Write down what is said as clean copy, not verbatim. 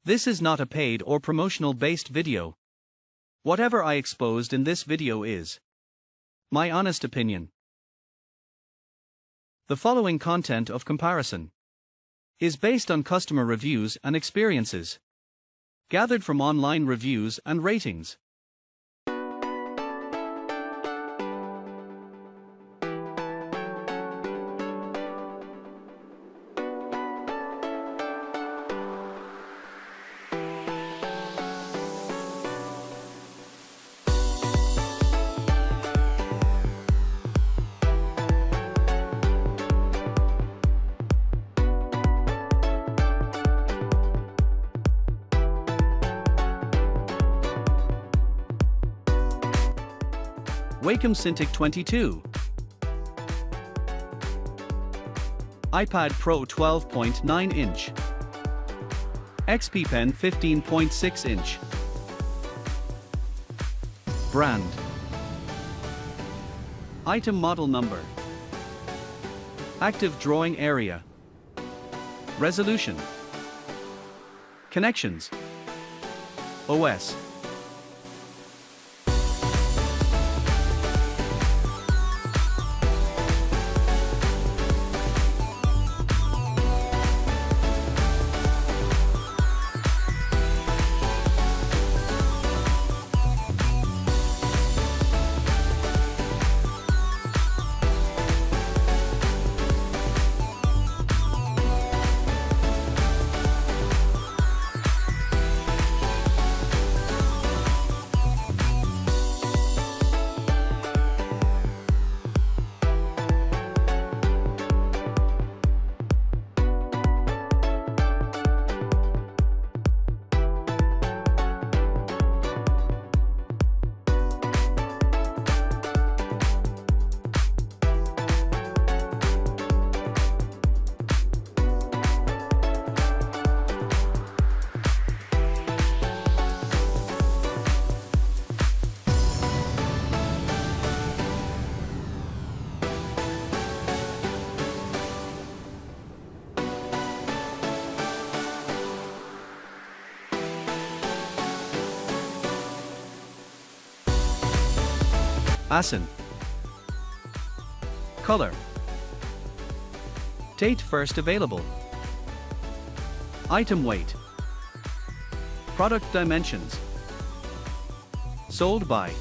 This is not a paid or promotional based video. Whatever I exposed in this video is my honest opinion. The following content of comparison is based on customer reviews and experiences gathered from online reviews and ratings. Wacom Cintiq 22, iPad Pro 12.9 inch, XPPen 15.6 inch. Brand, item model number, active drawing area, resolution, connections, OS. ASIN. Color. Date first available. Item weight. Product dimensions. Sold by